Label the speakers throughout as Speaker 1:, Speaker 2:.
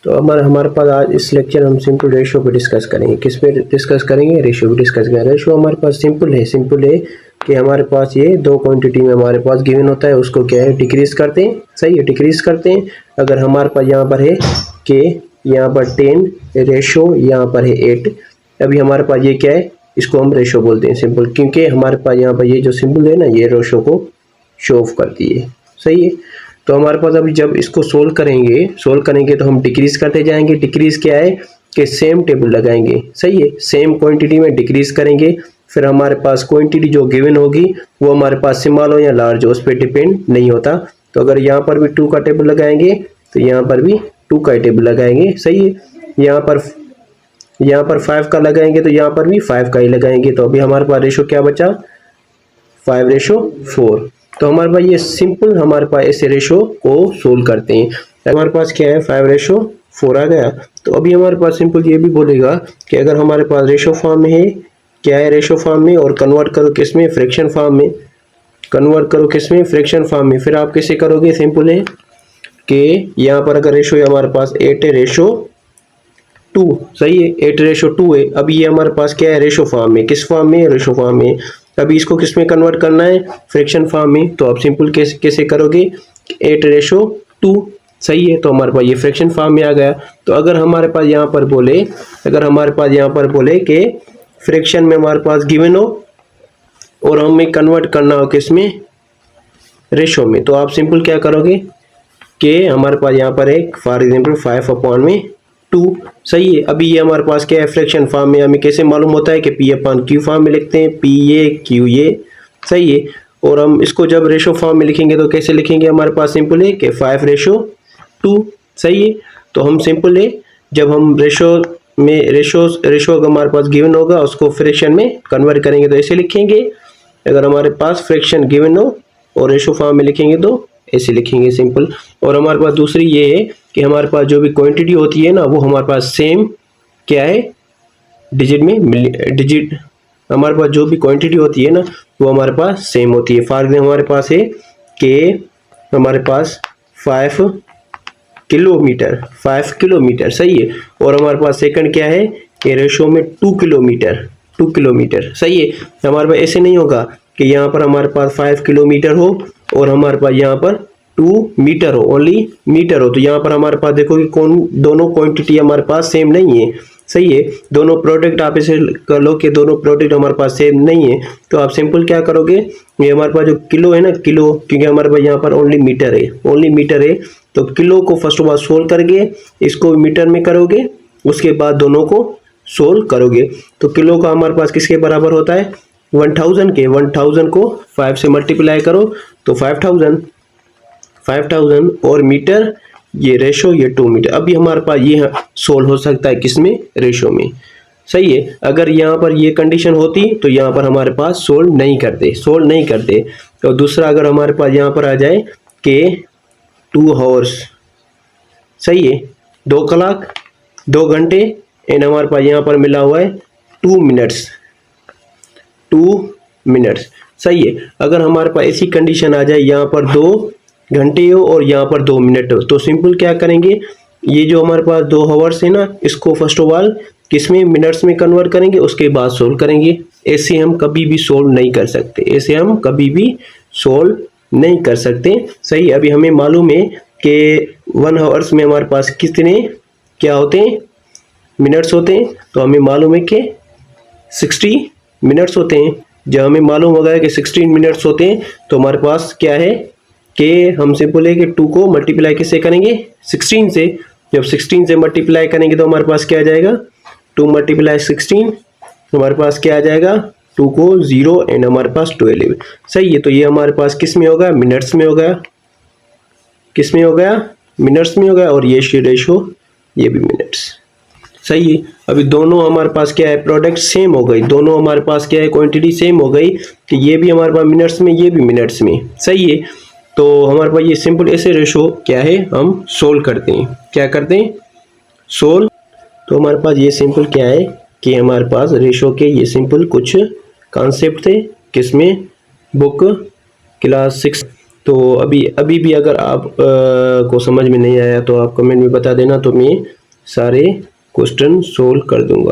Speaker 1: तो हमारे पास आज इस लेक्चर हम सिंपल रेशो पे डिस्कस करेंगे। किस पे डिस्कस करेंगे? रेशो पे डिस्कस करेंगे। रेशो हमारे पास सिंपल है कि हमारे पास ये दो क्वांटिटी में हमारे पास गिवन होता है, उसको क्या है डिक्रीज करते हैं। सही है, डिक्रीज करते हैं। अगर हमारे पास यहाँ पर है कि यहाँ पर 10 रेशो यहाँ पर है 8, अभी हमारे पास ये क्या है, इसको हम रेशो बोलते हैं सिंपल, क्योंकि हमारे पास यहाँ पर ये जो सिंबल है ना, ये रेशो को शो ऑफ करती है। सही है, तो हमारे पास अभी जब इसको सोल्व करेंगे तो हम डिक्रीज करते जाएंगे। डिक्रीज क्या है कि सेम टेबल लगाएंगे। सही है, सेम क्वांटिटी में डिक्रीज करेंगे, फिर हमारे पास क्वांटिटी जो गिवन होगी वो हमारे पास स्मॉल हो या लार्ज हो उस पर डिपेंड नहीं होता। तो अगर यहाँ पर भी 2 का टेबल लगाएंगे तो यहाँ पर भी 2 का टेबल लगाएंगे। सही है, यहाँ पर 5 का लगाएंगे तो यहाँ पर भी 5 का ही लगाएंगे। तो अभी हमारे पास रेशो क्या बचा, 5:4। तो हमारे पास ये सिंपल, हमारे पास ऐसे रेशो को सोल्व करते हैं। हमारे पास क्या है, 5:4 आ गया। तो अभी हमारे पास सिंपल ये भी बोलेगा कि अगर हमारे पास रेशो फॉर्म में है, क्या है रेशो फॉर्म में, और कन्वर्ट करो किस में, फ्रैक्शन फॉर्म में। कन्वर्ट करो किस में, फ्रैक्शन फॉर्म में। फिर आप कैसे करोगे, सिंपल है कि यहाँ पर अगर रेशो हमारे पास 8:2, सही है, 8:2 है। अभी ये हमारे पास क्या है, रेशो फॉर्म में। किस फॉर्म में, रेशो फॉर्म में। अभी इसको किस में कन्वर्ट करना है, फ्रैक्शन फॉर्म में। तो आप सिंपल कैसे करोगे, 8:2। सही है, तो हमारे पास ये फ्रैक्शन फॉर्म में आ गया। तो अगर हमारे पास यहाँ पर बोले कि फ्रैक्शन में हमारे पास गिवन हो और हमें कन्वर्ट करना हो किस में, रेशो में, तो आप सिंपल क्या करोगे कि हमारे पास यहाँ पर एक फॉर एग्जाम्पल 5/2। सही है, अभी ये हमारे पास क्या है, फ्रैक्शन फॉर्म में। हमें कैसे मालूम होता है कि P/Q फॉर्म में लिखते हैं, P ये Q ये। सही है, और हम इसको जब रेशो फॉर्म में लिखेंगे तो कैसे लिखेंगे, हमारे पास सिंपल है कि 5:2। सही है, तो हम सिंपल है, जब हम रेशो अगर हमारे पास गिवन होगा उसको फ्रैक्शन में कन्वर्ट करेंगे तो ऐसे लिखेंगे। अगर हमारे पास फ्रैक्शन गिवन हो और रेशो फॉर्म में लिखेंगे तो ऐसे लिखेंगे, सिंपल। और हमारे पास दूसरी ये है कि हमारे पास जो भी क्वांटिटी होती है ना, वो हमारे पास सेम क्या है, डिजिट हमारे पास जो भी क्वांटिटी होती है ना, वो हमारे पास सेम होती है। फॉर एग्जाम्पल हमारे पास है कि हमारे पास 5 किलोमीटर। सही है, और हमारे पास सेकंड क्या है कि रेशो में 2 किलोमीटर। सही है, हमारे पास ऐसे नहीं होगा कि यहाँ पर हमारे पास 5 किलोमीटर हो और हमारे पास यहाँ पर 2 मीटर हो, ओनली मीटर हो। तो यहाँ पर हमारे पास देखो कि दोनों क्वांटिटी हमारे पास सेम नहीं है। सही है, दोनों प्रोडक्ट आप ऐसे कर लो कि दोनों प्रोडक्ट हमारे पास सेम नहीं है। तो आप सिंपल क्या करोगे, ये हमारे पास जो किलो है ना, किलो, क्योंकि हमारे पास यहाँ पर ओनली मीटर है, तो किलो को फर्स्ट ऑफ ऑल सोल्व करके इसको मीटर में करोगे, उसके बाद दोनों को सोल्व करोगे। तो किलो का हमारे पास किसके बराबर होता है, 1000 के। 1000 को 5 से मल्टीप्लाई करो तो 5000 और मीटर ये रेशो, ये 2 मीटर। अभी हमारे पास ये सोल्व हो सकता है किसमें, रेशो में। सही है, अगर यहाँ पर ये कंडीशन होती तो यहाँ पर हमारे पास सोल्व नहीं करते। तो दूसरा अगर हमारे पास यहाँ पर आ जाए कि 2 आवर्स, सही है, 2 कलाक 2 घंटे, एंड हमारे पास यहाँ पर मिला हुआ है 2 मिनट्स। सही है, अगर हमारे पास ऐसी कंडीशन आ जाए यहाँ पर 2 घंटे हो और यहाँ पर 2 मिनट हो, तो सिंपल क्या करेंगे, ये जो हमारे पास 2 आवर्स है ना, इसको फर्स्ट ऑफ ऑल किसमें, मिनट्स में कन्वर्ट करेंगे, उसके बाद सोल्व करेंगे। ऐसे हम कभी भी सोल्व नहीं कर सकते। सही, अभी हमें मालूम है कि 1 आवर्स में हमारे पास कितने क्या होते हैं, मिनट्स होते हैं। तो हमें मालूम है कि 60 मिनट्स होते हैं। जब हमें मालूम होगा कि 16 मिनट्स होते हैं तो हमारे पास क्या है कि हम सिंपल है कि 2 को मल्टीप्लाई किससे करेंगे, 16 से। जब 16 से मल्टीप्लाई करेंगे तो हमारे पास क्या आ जाएगा, 2 × 16, हमारे पास क्या आ जाएगा, 2 को 0 एंड हमारे पास 12। सही है, तो ये हमारे पास किस में होगा, मिनट्स में हो गया, मिनट्स में हो गया, और ये रेशो ये भी मिनट्स। सही है, अभी दोनों हमारे पास क्या है, प्रोडक्ट सेम हो गई, दोनों हमारे पास क्या है, क्वांटिटी सेम हो गई कि ये भी हमारे पास मिनट्स में, ये भी मिनट्स में। सही है, तो हमारे पास ये सिंपल ऐसे रेशो क्या है, हम सोल्व करते हैं। क्या करते हैं, सोल्व। तो हमारे पास ये सिंपल क्या है कि हमारे पास रेशो के ये सिंपल कुछ कॉन्सेप्ट थे, किसमें, बुक क्लास 6 तो अभी भी अगर आप को समझ में नहीं आया तो आप कमेंट में बता देना, तो मैं सारे क्वेश्चन सोल्व कर दूंगा।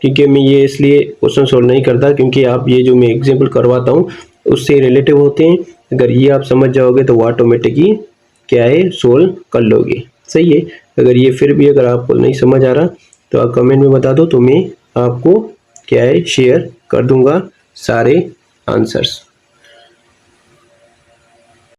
Speaker 1: क्योंकि मैं ये इसलिए क्वेश्चन सोल्व नहीं करता क्योंकि आप ये जो मैं एग्जाम्पल करवाता हूँ उससे रिलेटिव होते हैं। अगर ये आप समझ जाओगे तो वो ऑटोमेटिकली क्या है सोल्व कर लोगे। सही है। अगर ये फिर भी अगर आपको नहीं समझ आ रहा तो आप कमेंट में बता दो, तो मैं आपको क्या है शेयर कर दूंगा सारे आंसर्स।